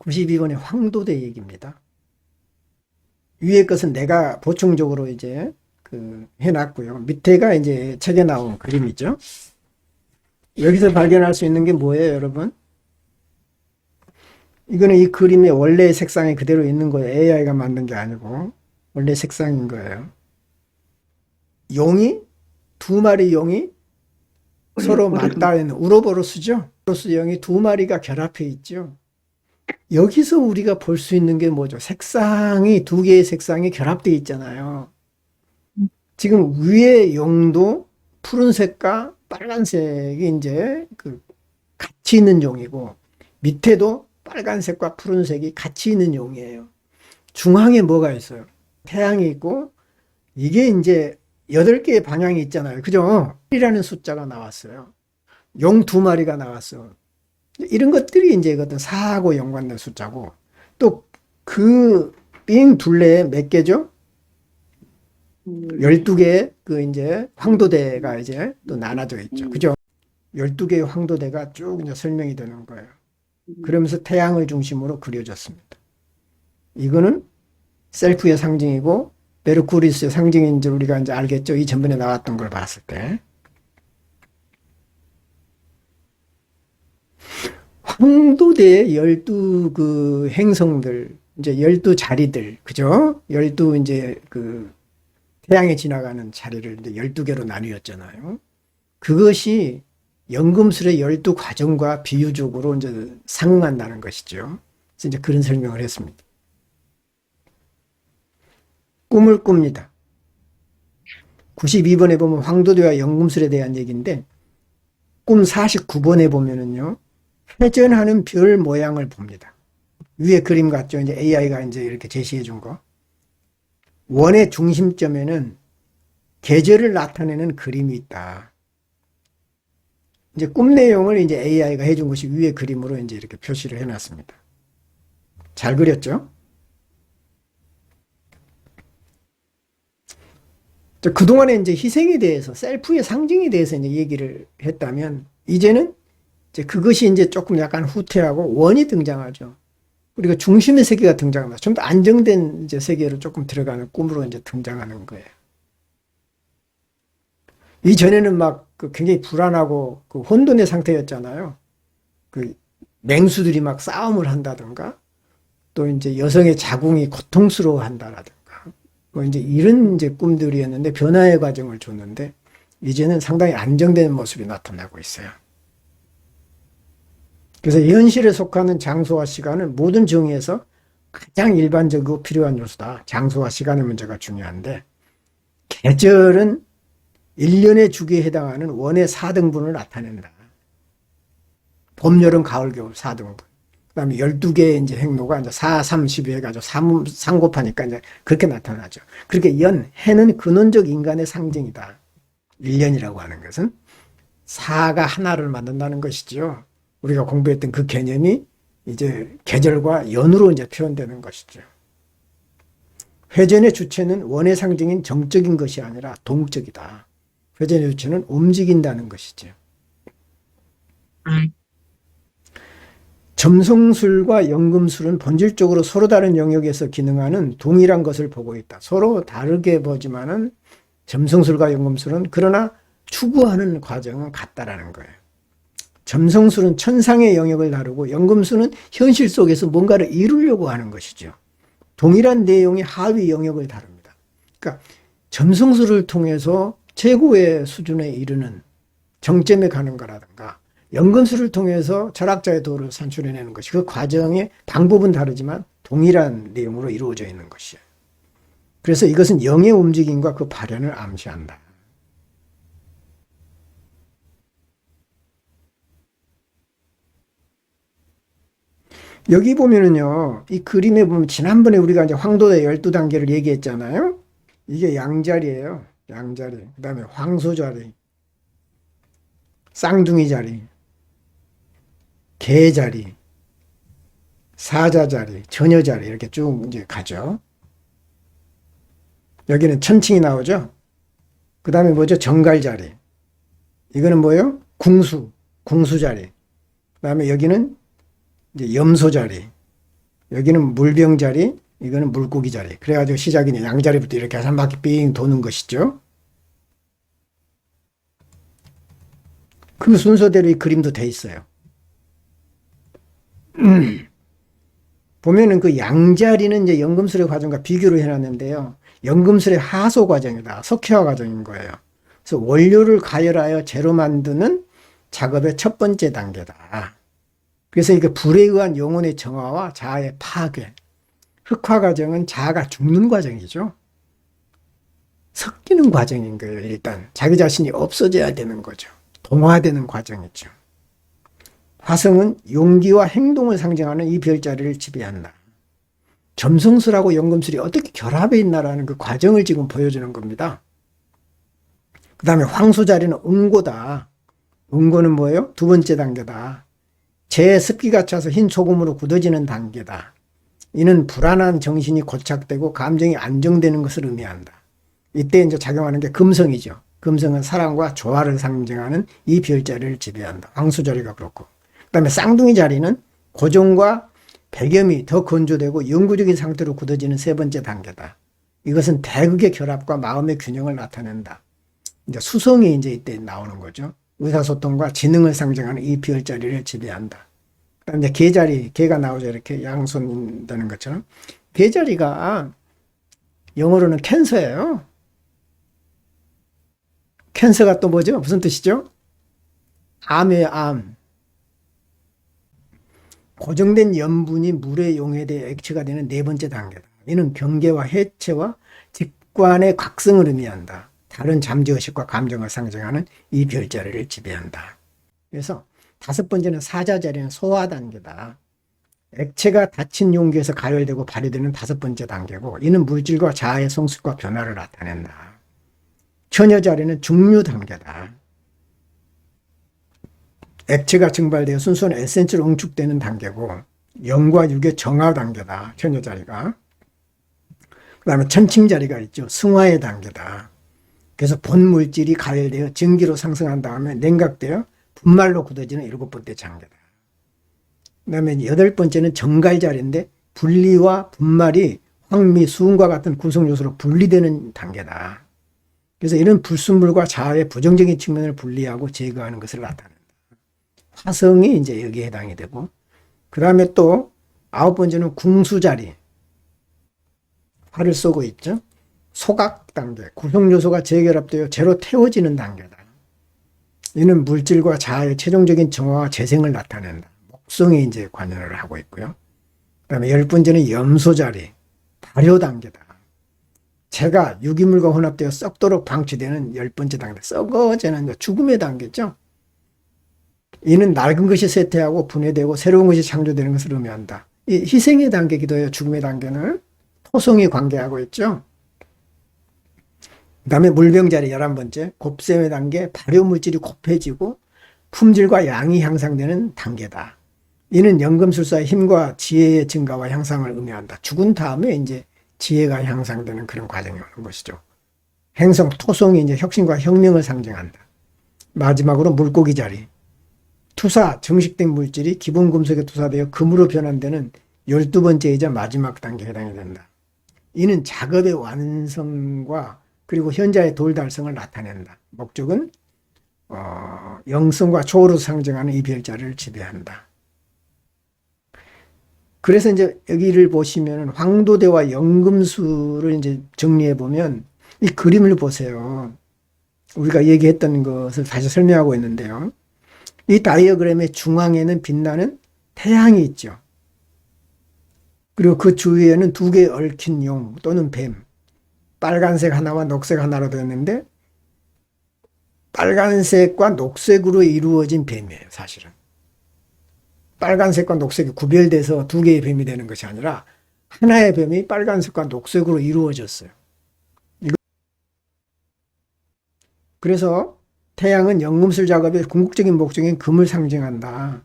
92번의 황도대 얘기입니다. 위에 것은 내가 보충적으로 이제 해놨고요. 밑에가 이제 책에 나온 그림이죠. 여기서 발견할 수 있는 게 뭐예요, 여러분? 이거는 이 그림의 원래 색상이 그대로 있는 거예요. AI가 만든 게 아니고 원래 색상인 거예요. 용이 두 마리 용이 서로 맞닿아 있는 우로보로스죠. 우로보로스 용이 두 마리가 결합해 있죠. 여기서 우리가 볼 수 있는 게 뭐죠? 색상이 두 개의 색상이 결합되어 있잖아요. 지금 위에 용도 푸른색과 빨간색이 이제 같이 있는 용이고 밑에도 빨간색과 푸른색이 같이 있는 용이에요. 중앙에 뭐가 있어요? 태양이 있고 이게 이제 8개의 방향이 있잖아요. 그죠? 1이라는 숫자가 나왔어요. 용 두 마리가 나왔어. 이런 것들이 이제 어떤 4하고 연관된 숫자고 또 그 빙 둘레에 몇 개죠? 12개의 이제 황도대가 이제 또 나눠져 있죠. 그죠? 12개의 황도대가 쭉 이제 설명이 되는 거예요. 그러면서 태양을 중심으로 그려졌습니다. 이거는 셀프의 상징이고 메르쿠리스의 상징인 줄 우리가 이제 알겠죠. 이 전번에 나왔던 걸 봤을 때. 황도대의 12 행성들, 이제 12자리들, 그죠? 12 이제 태양에 지나가는 자리를 이제 12개로 나뉘었잖아요. 그것이 연금술의 12과정과 비유적으로 이제 상응한다는 것이죠. 그래서 이제 그런 설명을 했습니다. 꿈을 꿉니다. 92번에 보면 황도대와 연금술에 대한 얘기인데, 꿈 49번에 보면은요, 회전하는 별 모양을 봅니다. 위에 그림 같죠? 이제 AI가 이제 이렇게 제시해 준 거. 원의 중심점에는 계절을 나타내는 그림이 있다. 이제 꿈 내용을 이제 AI가 해준 것이 위에 그림으로 이제 이렇게 표시를 해놨습니다. 잘 그렸죠? 그동안에 이제 희생에 대해서, 셀프의 상징에 대해서 이제 얘기를 했다면, 이제는 이제 그것이 이제 조금 약간 후퇴하고 원이 등장하죠. 우리가 중심의 세계가 등장합니다. 좀 더 안정된 이제 세계로 조금 들어가는 꿈으로 이제 등장하는 거예요. 이전에는 막 굉장히 불안하고 혼돈의 상태였잖아요. 맹수들이 막 싸움을 한다든가, 또 이제 여성의 자궁이 고통스러워 한다라든가, 뭐 이제 이런 이제 꿈들이었는데 변화의 과정을 줬는데, 이제는 상당히 안정된 모습이 나타나고 있어요. 그래서 현실에 속하는 장소와 시간은 모든 정의에서 가장 일반적이고 필요한 요소다. 장소와 시간의 문제가 중요한데, 계절은 1년의 주기에 해당하는 원의 4등분을 나타낸다. 봄, 여름, 가을, 겨울 4등분. 그 다음에 12개의 이제 행로가 이제 4, 3, 12 해가지고 3 곱하니까 이제 그렇게 나타나죠. 그렇게 해는 근원적 인간의 상징이다. 1년이라고 하는 것은 4가 하나를 만든다는 것이죠. 우리가 공부했던 그 개념이 이제 계절과 연으로 이제 표현되는 것이죠. 회전의 주체는 원의 상징인 정적인 것이 아니라 동적이다. 회전의 주체는 움직인다는 것이죠. 점성술과 연금술은 본질적으로 서로 다른 영역에서 기능하는 동일한 것을 보고 있다. 서로 다르게 보지만은 점성술과 연금술은 그러나 추구하는 과정은 같다라는 거예요. 점성술은 천상의 영역을 다루고 연금술은 현실 속에서 뭔가를 이루려고 하는 것이죠. 동일한 내용의 하위 영역을 다룹니다. 그러니까 점성술을 통해서 최고의 수준에 이르는 정점에 가는 거라든가 연금술을 통해서 철학자의 도를 산출해내는 것이 그 과정의 방법은 다르지만 동일한 내용으로 이루어져 있는 것이에요. 그래서 이것은 영의 움직임과 그 발현을 암시한다. 여기 보면은요, 이 그림에 보면 지난번에 우리가 이제 황도의 12단계를 얘기했잖아요. 이게 양자리예요. 양자리. 그 다음에 황소자리, 쌍둥이 자리, 개자리, 사자자리, 처녀자리 이렇게 쭉 이제 가죠. 여기는 천칭이 나오죠. 그 다음에 뭐죠? 정갈자리. 이거는 뭐예요? 궁수자리. 그 다음에 여기는 이제 염소자리. 여기는 물병 자리, 이거는 물고기 자리. 그래가지고 시작이 양자리부터 이렇게 해서 한 바퀴 삥 도는 것이죠. 그 순서대로 이 그림도 돼 있어요. 보면은 그 양자리는 이제 연금술의 과정과 비교를 해놨는데요. 연금술의 하소 과정이다. 석회화 과정인 거예요. 그래서 원료를 가열하여 재로 만드는 작업의 첫 번째 단계다. 그래서 이게 불에 의한 영혼의 정화와 자아의 파괴. 흑화 과정은 자아가 죽는 과정이죠. 섞이는 과정인 거예요. 일단 자기 자신이 없어져야 되는 거죠. 동화되는 과정이죠. 화성은 용기와 행동을 상징하는 이 별자리를 지배한다. 점성술하고 연금술이 어떻게 결합해 있나라는 그 과정을 지금 보여주는 겁니다. 그 다음에 황수자리는 응고다. 응고는 뭐예요? 두 번째 단계다. 재에 습기가 차서 흰 소금으로 굳어지는 단계다. 이는 불안한 정신이 고착되고 감정이 안정되는 것을 의미한다. 이때 이제 작용하는 게 금성이죠. 금성은 사랑과 조화를 상징하는 이 별자리를 지배한다. 황수자리가 그렇고. 그 다음에 쌍둥이 자리는 고정과 백염이 더 건조되고 영구적인 상태로 굳어지는 세 번째 단계다. 이것은 대극의 결합과 마음의 균형을 나타낸다. 이제 수성이 이제 이때 나오는 거죠. 의사소통과 지능을 상징하는 이 별자리를 지배한다. 그다음 이제 개자리, 개가 나오죠. 이렇게 양손 되는 것처럼. 개자리가 영어로는 캔서예요. 캔서가 또 뭐죠? 무슨 뜻이죠? 암이에요, 암. 고정된 염분이 물에 용해돼 액체가 되는 네 번째 단계다. 이는 경계와 해체와 직관의 각성을 의미한다. 다른 잠재의식과 감정을 상징하는 이 별자리를 지배한다. 그래서 다섯 번째는 사자자리는 소화 단계다. 액체가 닫힌 용기에서 가열되고 발휘되는 다섯 번째 단계고, 이는 물질과 자아의 성숙과 변화를 나타낸다. 처녀자리는 중류 단계다. 액체가 증발되어 순수한 에센스로 응축되는 단계고, 영과 육의 정화 단계다. 처녀자리가. 그 다음에 천칭자리가 있죠. 승화의 단계다. 그래서 본 물질이 가열되어 증기로 상승한 다음에 냉각되어 분말로 굳어지는 일곱 번째 단계다. 그 다음에 여덟 번째는 정갈자리인데, 분리와 분말이 황미, 수은과 같은 구성요소로 분리되는 단계다. 그래서 이런 불순물과 자아의 부정적인 측면을 분리하고 제거하는 것을 나타낸다. 화성이 이제 여기에 해당이 되고, 그 다음에 또 아홉 번째는 궁수자리. 화를 쏘고 있죠. 소각 단계, 구성요소가 재결합되어 재로 태워지는 단계다. 이는 물질과 자아의 최종적인 정화와 재생을 나타낸다. 목성이 이제 관여를 하고 있고요. 그 다음에 열 번째는 염소자리, 발효 단계다. 재가 유기물과 혼합되어 썩도록 방치되는 열 번째 단계, 썩어지는 죽음의 단계죠. 이는 낡은 것이 쇠퇴하고 분해되고 새로운 것이 창조되는 것을 의미한다. 이 희생의 단계이기도 해요. 죽음의 단계는 토성이 관계하고 있죠. 그 다음에 물병자리 11번째, 곱셈의 단계, 발효물질이 곱해지고 품질과 양이 향상되는 단계다. 이는 연금술사의 힘과 지혜의 증가와 향상을 의미한다. 죽은 다음에 이제 지혜가 향상되는 그런 과정이 오는 것이죠. 행성, 토성이 이제 혁신과 혁명을 상징한다. 마지막으로 물고기 자리. 투사, 정식된 물질이 기본 금속에 투사되어 금으로 변환되는 12번째이자 마지막 단계에 해당이 된다. 이는 작업의 완성과 그리고 현자의 돌달성을 나타낸다. 목적은 영성과 초월을 상징하는 이 별자리를 지배한다. 그래서 이제 여기를 보시면 황도대와 연금술을 이제 정리해 보면 이 그림을 보세요. 우리가 얘기했던 것을 다시 설명하고 있는데요. 이 다이어그램의 중앙에는 빛나는 태양이 있죠. 그리고 그 주위에는 두 개의 얽힌 용 또는 뱀, 빨간색 하나와 녹색 하나로 되었는데, 빨간색과 녹색으로 이루어진 뱀이에요, 사실은. 빨간색과 녹색이 구별돼서 두 개의 뱀이 되는 것이 아니라 하나의 뱀이 빨간색과 녹색으로 이루어졌어요. 그래서 태양은 연금술 작업의 궁극적인 목적인 금을 상징한다.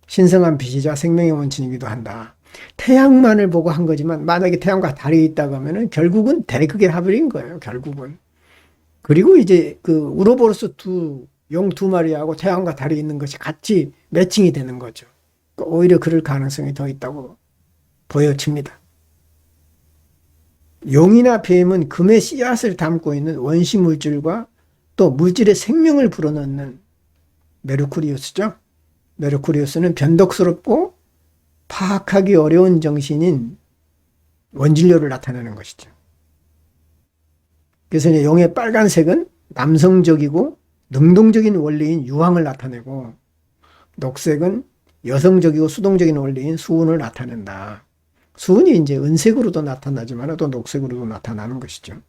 신성한 빛이자 생명의 원천이기도 한다. 태양만을 보고 한 거지만 만약에 태양과 달이 있다고 하면은 결국은 대극의 합일인 거예요. 결국은. 그리고 이제 그 우로보로스 용 두 마리하고 태양과 달이 있는 것이 같이 매칭이 되는 거죠. 오히려 그럴 가능성이 더 있다고 보여집니다. 용이나 뱀은 금의 씨앗을 담고 있는 원시 물질과 또 물질의 생명을 불어넣는 메르쿠리우스죠. 메르쿠리우스는 변덕스럽고 파악하기 어려운 정신인 원진료를 나타내는 것이죠. 그래서 용의 빨간색은 남성적이고 능동적인 원리인 유황을 나타내고, 녹색은 여성적이고 수동적인 원리인 수운을 나타낸다. 수운이 이제 은색으로도 나타나지만 또 녹색으로도 나타나는 것이죠.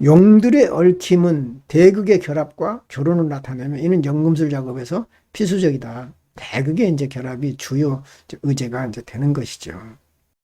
용들의 얽힘은 대극의 결합과 결혼을 나타내며 이는 연금술 작업에서 필수적이다. 대극의 이제 결합이 주요 의제가 이제 되는 것이죠.